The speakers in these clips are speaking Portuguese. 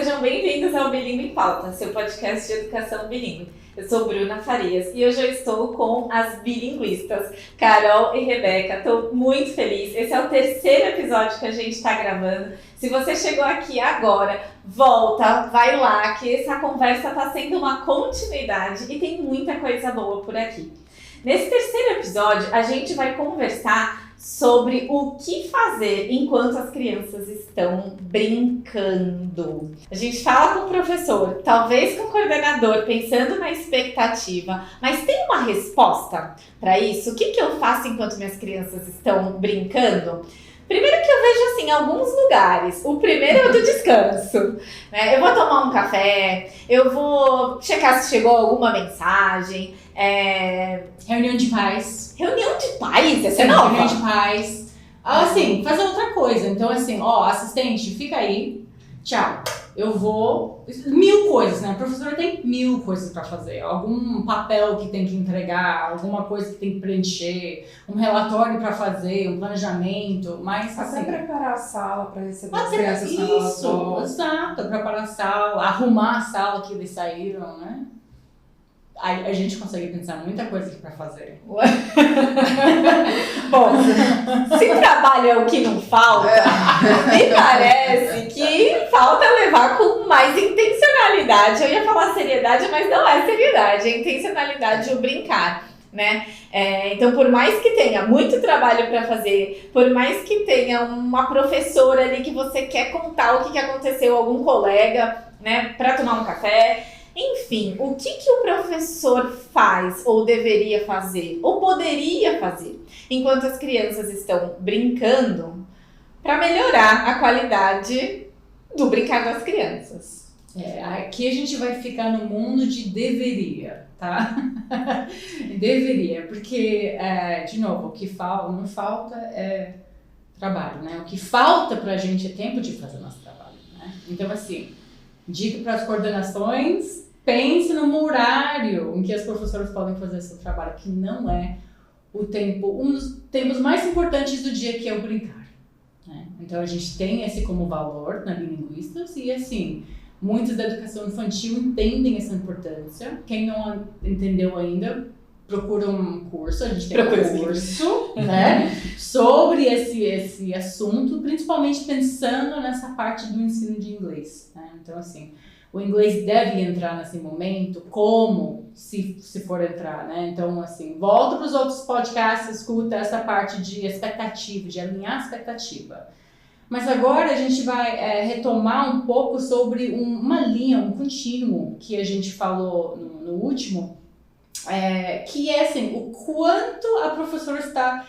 sejam bem-vindos ao Bilingue em Pauta, seu podcast de educação bilíngue. Eu sou Bruna Farias e hoje eu estou com as bilinguistas Carol e Rebeca. Estou muito feliz. Esse é o terceiro episódio que a gente está gravando. Se você chegou aqui agora, volta, vai lá, que essa conversa está sendo uma continuidade e tem muita coisa boa por aqui. Nesse terceiro episódio, a gente vai conversar sobre o que fazer enquanto as crianças estão brincando. A gente fala com o professor, talvez com o coordenador, pensando na expectativa, mas tem uma resposta para isso? O que eu faço enquanto minhas crianças estão brincando? Primeiro que eu vejo assim, alguns lugares. O primeiro é o do descanso, né? Eu vou tomar um café, eu vou checar se chegou alguma mensagem. Reunião de pais. Reunião de pais? Essa é nova. Reunião de pais. Assim, fazer outra coisa. Então, assim, assistente, fica aí. Tchau. Eu vou... 1000 coisas, né? A professora tem 1000 coisas pra fazer. Algum papel que tem que entregar, alguma coisa que tem que preencher, um relatório pra fazer, um planejamento, mas até assim... preparar a sala pra receber as crianças quando elas Isso, voltam. exato. Preparar a sala, arrumar a sala que eles saíram, né? A gente consegue pensar muita coisa aqui pra fazer. Bom, se trabalho é o que não falta, me parece que falta levar com mais intencionalidade. Eu ia falar seriedade, mas não é seriedade, é intencionalidade o brincar, né? Então, por mais que tenha muito trabalho para fazer, por mais que tenha uma professora ali que você quer contar o que aconteceu, algum colega, né, para tomar um café... Enfim, o que o professor faz ou deveria fazer ou poderia fazer enquanto as crianças estão brincando para melhorar a qualidade do brincar das crianças? Aqui a gente vai ficar no mundo de deveria, tá? Deveria, porque, de novo, o que não falta é trabalho, né? O que falta pra gente é tempo de fazer nosso trabalho, né? Então, assim, dica para as coordenações... Pense no horário em que as professoras podem fazer seu trabalho, que não é um dos tempos mais importantes do dia, que é o brincar, né? Então a gente tem esse como valor na Bilinguistas e assim, muitos da educação infantil entendem essa importância. Quem não entendeu ainda, procura um curso, a gente tem um curso, né, sobre esse assunto, principalmente pensando nessa parte do ensino de inglês, né? Então assim, o inglês deve entrar nesse momento, como se for entrar, né? Então, assim, volta para os outros podcasts, escuta essa parte de expectativa, de alinhar a expectativa. Mas agora a gente vai retomar um pouco sobre uma linha, um contínuo que a gente falou no último, que é assim, o quanto a professora está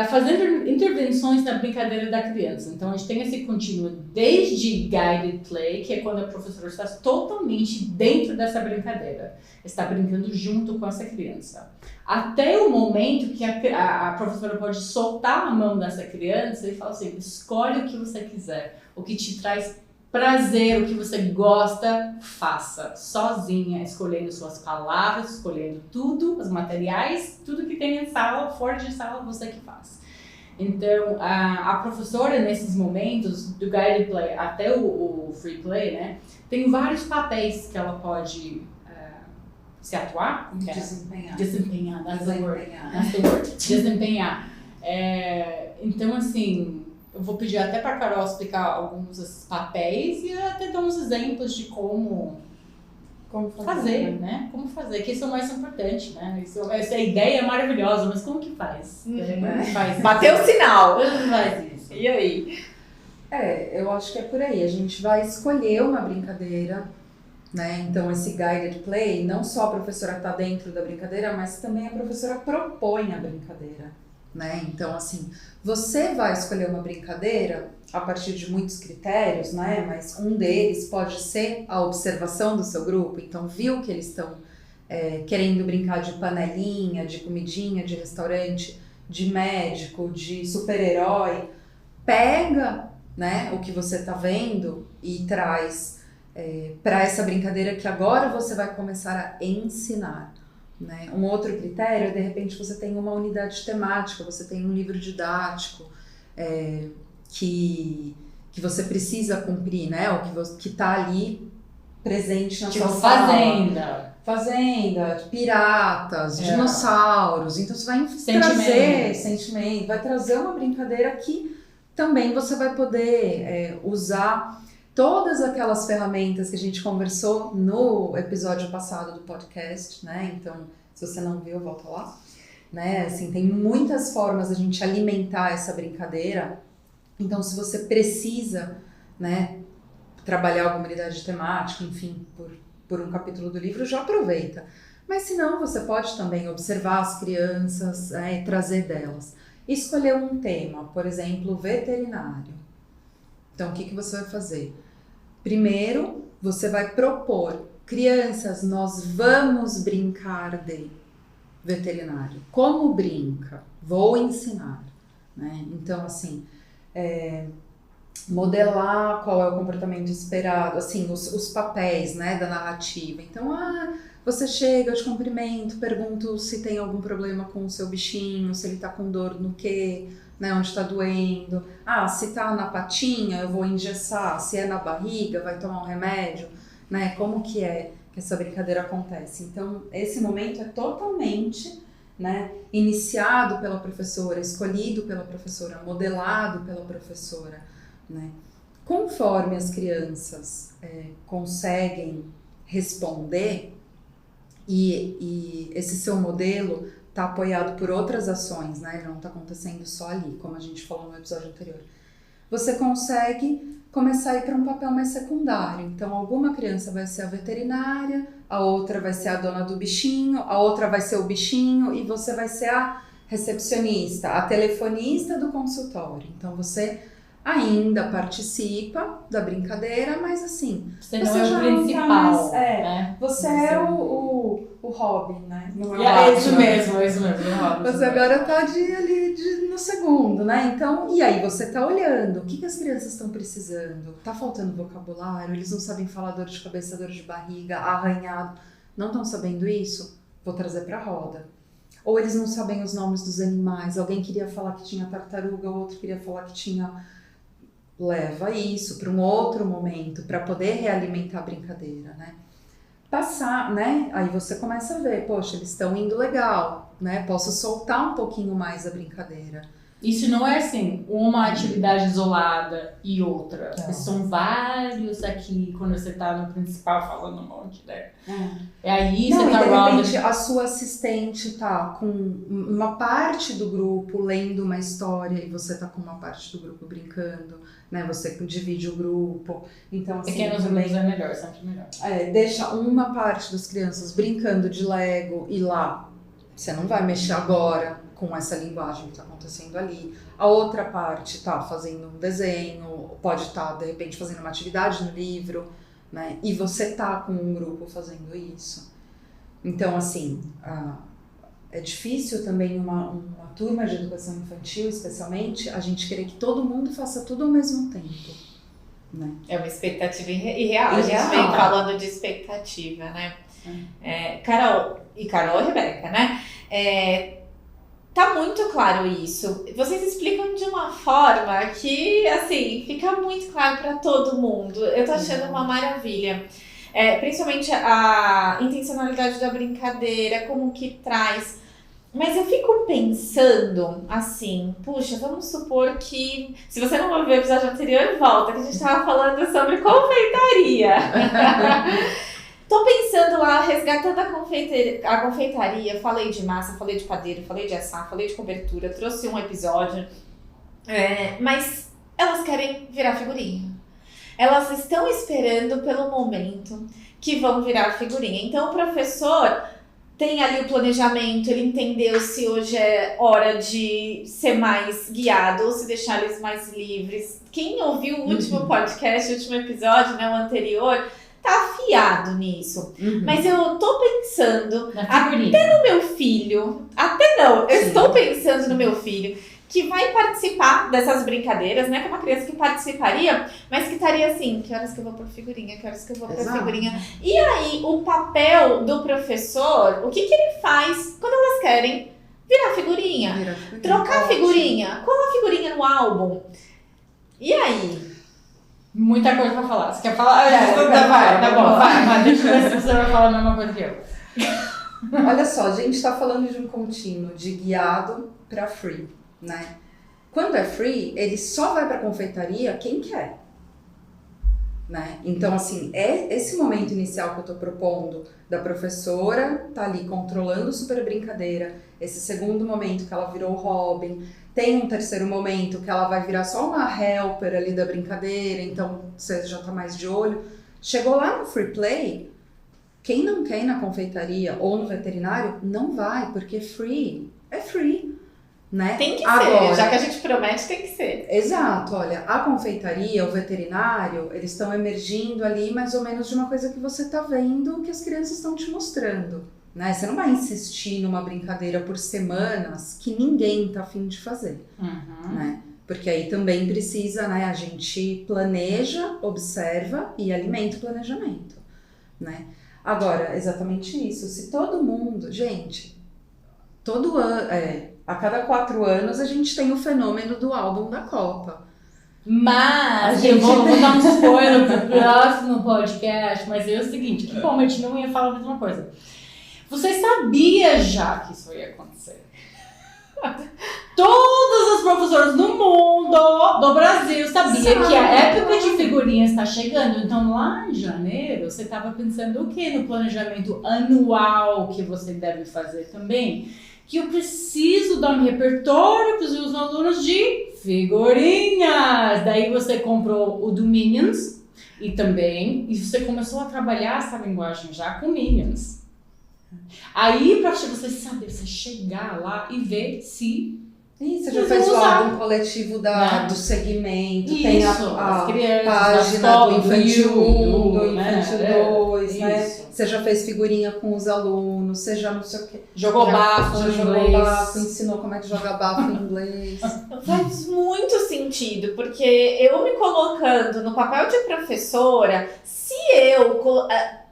fazendo intervenções na brincadeira da criança. Então a gente tem esse contínuo desde guided play, que é quando a professora está totalmente dentro dessa brincadeira, está brincando junto com essa criança, até o momento que a professora pode soltar a mão dessa criança e falar assim: escolhe o que você quiser, o que te traz prazer, o que você gosta, faça sozinha, escolhendo suas palavras, escolhendo tudo, os materiais, tudo que tem em sala, fora de sala, você que faz. Então, a professora, nesses momentos, do guided play até o free play, né, tem vários papéis que ela pode se atuar, desempenhar, that's the word, desempenhar. Então, assim, eu vou pedir até para a Carol explicar alguns desses papéis e até dar uns exemplos de como fazer, né? Como fazer, que isso é o mais importante, né? Essa ideia é maravilhosa, mas como que faz? Como que faz? Bateu o sinal! Como faz isso? E aí? Eu acho que é por aí. A gente vai escolher uma brincadeira, né? Então, esse guided play, não só a professora está dentro da brincadeira, mas também a professora propõe a brincadeira, né? Então, assim, você vai escolher uma brincadeira a partir de muitos critérios, né? Mas um deles pode ser a observação do seu grupo. Então, viu que eles estão querendo brincar de panelinha, de comidinha, de restaurante, de médico, de super-herói. Pega, né, o que você está vendo e traz para essa brincadeira que agora você vai começar a ensinar, né? Um outro critério, de repente você tem uma unidade temática, você tem um livro didático que que você precisa cumprir, né? Ou que tá ali presente na Tipo, sua sala. Fazenda, piratas, dinossauros. Então você vai trazer sentimento, vai trazer uma brincadeira que também você vai poder usar todas aquelas ferramentas que a gente conversou no episódio passado do podcast, né? Então, se você não viu, volta lá. Né? Assim, tem muitas formas da gente alimentar essa brincadeira. Então, se você precisa, né, trabalhar alguma unidade temática, enfim, por um capítulo do livro, já aproveita. Mas se não, você pode também observar as crianças e trazer delas. Escolher um tema, por exemplo, veterinário. Então, o que você vai fazer? Primeiro, você vai propor, crianças, nós vamos brincar de veterinário. Como brinca? Vou ensinar. Né? Então, assim, modelar qual é o comportamento esperado, assim, os papéis, né, da narrativa. Então, você chega, eu te cumprimento, pergunto se tem algum problema com o seu bichinho, se ele tá com dor no quê, né, onde tá doendo. Se tá na patinha, eu vou engessar, se é na barriga, vai tomar um remédio, né, como que essa brincadeira acontece. Então, esse momento é totalmente, né, iniciado pela professora, escolhido pela professora, modelado pela professora, né. Conforme as crianças conseguem responder e esse seu modelo está apoiado por outras ações, né, ele não está acontecendo só ali, como a gente falou no episódio anterior, você consegue começar a ir para um papel mais secundário. Então, alguma criança vai ser a veterinária, a outra vai ser a dona do bichinho, a outra vai ser o bichinho e você vai ser a recepcionista, a telefonista do consultório. Então, você ainda participa da brincadeira, mas assim... Você não é o principal. Né? Você é o hobby, né? Não é isso mesmo. Você agora tá no segundo, né? Então, e aí você tá olhando, o que as crianças estão precisando? Tá faltando vocabulário? Eles não sabem falar dor de cabeça, dor de barriga, arranhado? Não estão sabendo isso? Vou trazer pra roda. Ou eles não sabem os nomes dos animais, alguém queria falar que tinha tartaruga, o outro queria falar que tinha... Leva isso para um outro momento, para poder realimentar a brincadeira, né? Passar, né? Aí você começa a ver, poxa, eles estão indo legal, né? Posso soltar um pouquinho mais a brincadeira. Isso não é assim, uma atividade isolada e outra. São vários aqui, quando você tá no principal falando um monte, né? Aí não, você tá de repente a sua assistente tá com uma parte do grupo lendo uma história e você tá com uma parte do grupo brincando, né? Você divide o grupo. Então, assim, pequenos grupos é melhor, sempre melhor. Deixa uma parte das crianças brincando de Lego e lá você não vai mexer agora com essa linguagem que está acontecendo ali. A outra parte está fazendo um desenho, pode estar, de repente, fazendo uma atividade no livro, né? E você tá com um grupo fazendo isso. Então, assim, é difícil também uma turma de educação infantil, especialmente, a gente querer que todo mundo faça tudo ao mesmo tempo, né? É uma expectativa irreal. A gente vem falando de expectativa, né? Carol e Rebeca, né? Tá muito claro isso. Vocês explicam de uma forma que, assim, fica muito claro para todo mundo. Eu tô achando uma maravilha. Principalmente a intencionalidade da brincadeira, como que traz. Mas eu fico pensando, assim, puxa, vamos supor que... Se você não ouviu o episódio anterior, volta, que a gente tava falando sobre confeitaria. Tô pensando lá, resgatando a confeitaria, falei de massa, falei de padeiro, falei de assar, falei de cobertura, trouxe um episódio, mas elas querem virar figurinha. Elas estão esperando pelo momento que vão virar figurinha. Então o professor tem ali o planejamento, ele entendeu se hoje é hora de ser mais guiado ou se deixar eles mais livres. Quem ouviu o último podcast, o último episódio, né, o anterior... tá afiado nisso. Mas eu tô pensando até no meu filho, estou pensando no meu filho, que vai participar dessas brincadeiras, né? Que é uma criança que participaria, mas que estaria assim, que horas que eu vou pôr figurinha, que horas que eu vou pôr figurinha. E aí, o papel do professor, o que ele faz quando elas querem virar figurinha? Trocar figurinha, colar figurinha no álbum. E aí? Muita coisa pra falar. Você quer falar? Vai. Deixa eu ver se você vai falar a mesma coisa que eu. Olha só, a gente está falando de um contínuo de guiado para free, né? Quando é free, ele só vai para a confeitaria quem quer, né? Então, assim, é esse momento inicial que eu estou propondo da professora tá ali controlando super brincadeira, esse segundo momento que ela virou Robin, tem um terceiro momento que ela vai virar só uma helper ali da brincadeira, então você já tá mais de olho. Chegou lá no free play, quem não quer ir na confeitaria ou no veterinário, não vai, porque free é free, né? Tem que Agora, ser, já que a gente promete, tem que ser. Exato, olha, a confeitaria, o veterinário, eles estão emergindo ali mais ou menos de uma coisa que você tá vendo que as crianças estão te mostrando, né? Você não vai insistir numa brincadeira por semanas que ninguém tá afim de fazer, né? Porque aí também precisa, né? A gente planeja, observa e alimenta o planejamento, né? Agora, exatamente isso. Se todo mundo... Gente, todo ano... a cada 4 anos a gente tem o fenômeno do álbum da Copa. Mas, eu vou dar um spoiler pro próximo podcast, mas é o seguinte, que bom, a gente não ia falar a mesma coisa. Você sabia já que isso ia acontecer? Todas as professoras do mundo, do Brasil, sabiam que a época de figurinhas está chegando. Então, lá em janeiro, você estava pensando o quê? No planejamento anual que você deve fazer também? Que eu preciso dar um repertório para os meus alunos de figurinhas. Daí você comprou o do Minions e você começou a trabalhar essa linguagem já com Minions. Aí, para você saber, você chegar lá e ver se... Você já fez o álbum coletivo do segmento, isso, tem a página do Infantil 1, do Infantil 2, né? Você já fez figurinha com os alunos, você já não sei o quê. Jogou bafo em inglês. Ensinou como é que joga bafo em inglês. Faz muito sentido, porque eu me colocando no papel de professora, se eu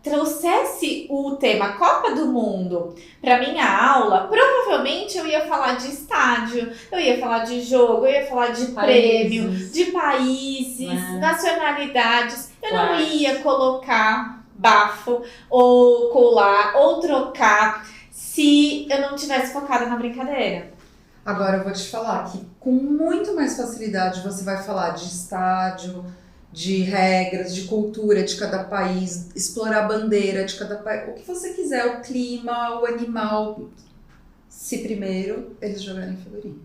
trouxesse o tema Copa do Mundo para minha aula, provavelmente eu ia falar de estádio, eu ia falar de jogo, eu ia falar de prêmio, de países, nacionalidades. Eu não ia colocar bafo ou colar ou trocar se eu não tivesse focada na brincadeira. Agora eu vou te falar que com muito mais facilidade você vai falar de estádio, de regras, de cultura de cada país, explorar a bandeira de cada país, o que você quiser, o clima, o animal, se primeiro eles jogarem figurinha.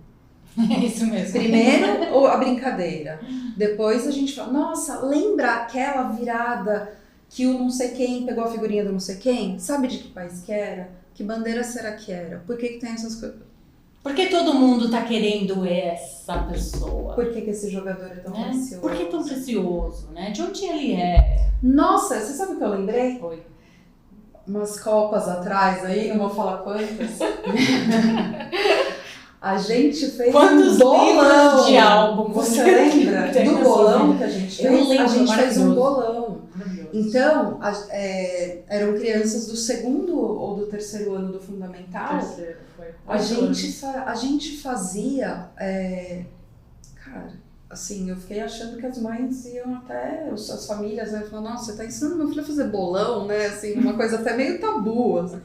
É isso mesmo. Primeiro a brincadeira, depois a gente fala, nossa, lembra aquela virada que o não sei quem pegou a figurinha do não sei quem? Sabe de que país que era? Que bandeira será que era? Por que tem essas coisas? Por que todo mundo tá querendo essa pessoa? Por que esse jogador é tão precioso? Por que tão precioso, né? De onde ele é? Nossa, você sabe o que eu lembrei? Oi. Umas copas atrás aí, não vou falar quantas. A gente fez quantos um bolão. livros de álbum você lembra do bolão que a gente fez? Eu lembro, a gente fez um bolão. Então, eram crianças do 2º ou do 3º ano do fundamental. A gente fazia, cara, assim, eu fiquei achando que as mães iam até, as famílias, né, falaram, nossa, você tá ensinando meu filho a fazer bolão, né, assim, uma coisa até meio tabu, assim,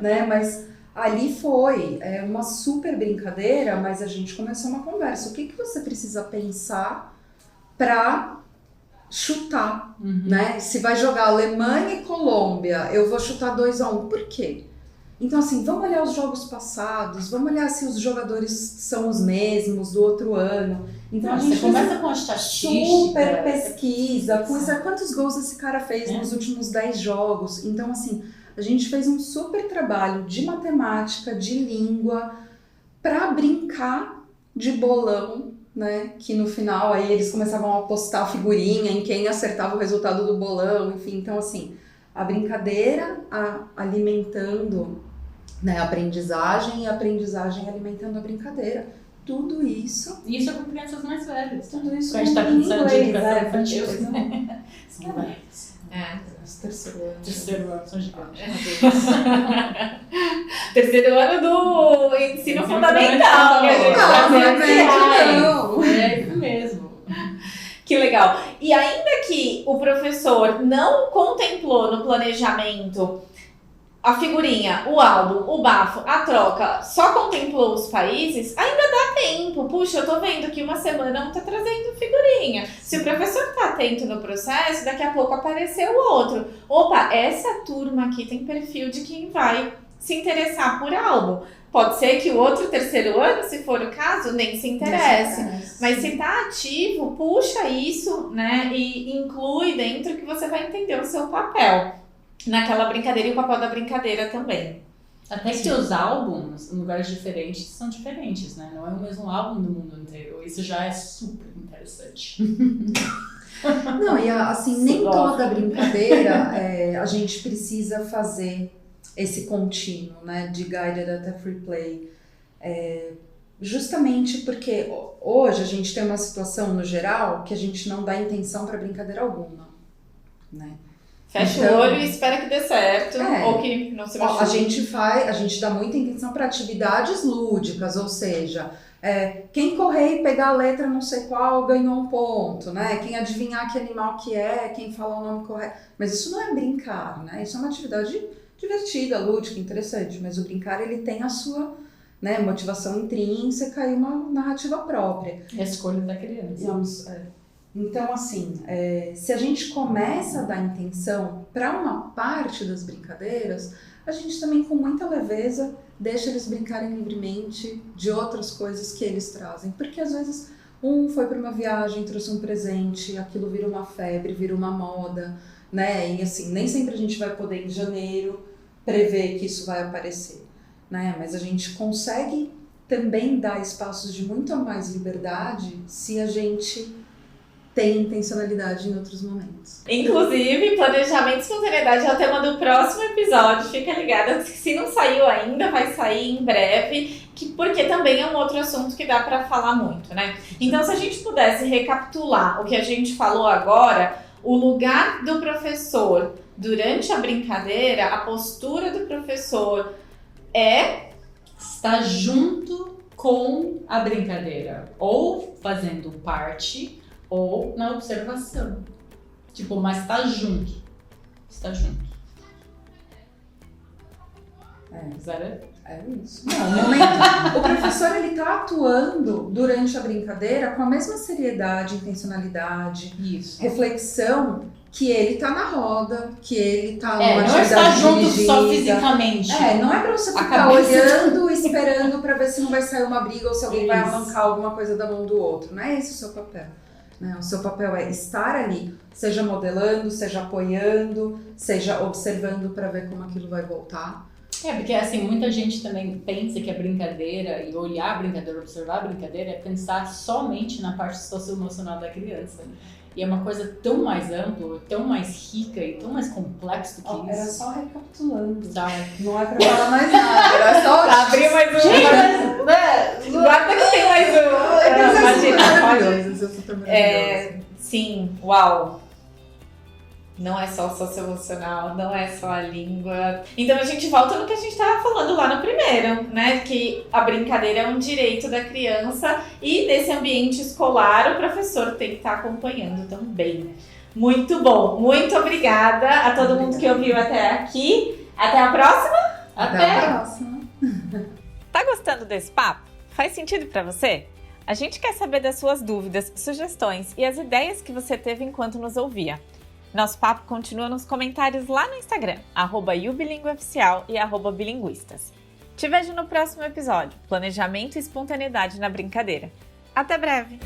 né, mas ali foi uma super brincadeira, mas a gente começou uma conversa, o que você precisa pensar pra chutar, né, se vai jogar Alemanha e Colômbia, eu vou chutar 2-1, por quê? Então, assim, vamos olhar os jogos passados, vamos olhar se os jogadores são os mesmos do outro ano. Então, a gente começa com a estatística. Super pesquisa, quantos gols esse cara fez nos últimos 10 jogos. Então, assim, a gente fez um super trabalho de matemática, de língua, para brincar de bolão, né? Que no final, aí eles começavam a postar figurinha em quem acertava o resultado do bolão, enfim. Então, assim, a brincadeira alimentando, né, a aprendizagem e a aprendizagem alimentando a brincadeira. Tudo isso... Isso é com crianças mais velhas. Tudo isso a gente tá pensando de educação infantil. São velhos. Os terceiro ano. Terceiro ano, são gigantes. Terceiro ano do ensino fundamental. É isso mesmo. Que legal. E ainda que o professor não contemplou no planejamento a figurinha, o álbum, o bafo, a troca, só contemplou os países, ainda dá tempo. Puxa, eu tô vendo que uma semana não tá trazendo figurinha. Se o professor tá atento no processo, daqui a pouco apareceu o outro. Opa, essa turma aqui tem perfil de quem vai se interessar por álbum. Pode ser que o outro terceiro ano, se for o caso, nem se interesse. Mas se tá ativo, puxa isso, né? E inclui dentro que você vai entender o seu papel naquela brincadeira e o papel da brincadeira também. Até que os álbuns, em lugares diferentes, são diferentes, né? Não é o mesmo álbum do mundo inteiro. Isso já é super interessante. Não, e assim, nem toda brincadeira a gente precisa fazer esse contínuo, né? De guided até free play. Justamente porque hoje a gente tem uma situação, no geral, que a gente não dá intenção para brincadeira alguma, né? Fecha o olho e espera que dê certo, ou que não se machuque. A gente dá muita intenção para atividades lúdicas, ou seja, quem correr e pegar a letra não sei qual ganhou um ponto, né? Quem adivinhar que animal que é, quem falar o nome correto. Mas isso não é brincar, né? Isso é uma atividade divertida, lúdica, interessante. Mas o brincar, ele tem a sua, né, motivação intrínseca e uma narrativa própria. É a escolha da criança. Então, assim, se a gente começa a dar intenção para uma parte das brincadeiras, a gente também, com muita leveza, deixa eles brincarem livremente de outras coisas que eles trazem. Porque, às vezes, um foi para uma viagem, trouxe um presente, aquilo vira uma febre, vira uma moda, né? E, assim, nem sempre a gente vai poder, em janeiro, prever que isso vai aparecer, né? Mas a gente consegue também dar espaços de muito mais liberdade se a gente tem intencionalidade em outros momentos. Inclusive, planejamento e espontaneidade é o tema do próximo episódio. Fica ligada, se não saiu ainda, vai sair em breve, porque também é um outro assunto que dá para falar muito, né? Então, se a gente pudesse recapitular o que a gente falou agora, o lugar do professor durante a brincadeira, a postura do professor estar junto com a brincadeira, ou fazendo parte, ou na observação. Tipo, mas tá junto. Está junto. É isso. Não, no momento, o professor, ele tá atuando durante a brincadeira com a mesma seriedade, intencionalidade, reflexão, que ele tá na roda, que ele tá numa atividade dirigida. Não está junto só fisicamente. Não é pra você ficar olhando, esperando pra ver se não vai sair uma briga ou se alguém vai arrancar alguma coisa da mão do outro. Não é esse o seu papel. Né? O seu papel é estar ali, seja modelando, seja apoiando, seja observando para ver como aquilo vai voltar. Porque assim, muita gente também pensa que a brincadeira e olhar a brincadeira, observar a brincadeira é pensar somente na parte socioemocional da criança. E é uma coisa tão mais ampla, tão mais rica e tão mais complexa do que Era isso. só recapitulando. Tá. Não é pra falar mais nada, era só... Abrir mais um. Guarda que tem mais um. Imagina, sim, uau. Não é só socioemocional, não é só a língua. Então a gente volta no que a gente estava falando lá no primeiro, né? Que a brincadeira é um direito da criança e desse ambiente escolar o professor tem que estar acompanhando também. Muito bom, muito obrigada a todo mundo que ouviu até aqui. Até a próxima? Até a próxima. Tá gostando desse papo? Faz sentido pra você? A gente quer saber das suas dúvidas, sugestões e as ideias que você teve enquanto nos ouvia. Nosso papo continua nos comentários lá no Instagram, @ubilingueoficial e @bilinguistas. Te vejo no próximo episódio, Planejamento e Espontaneidade na Brincadeira. Até breve!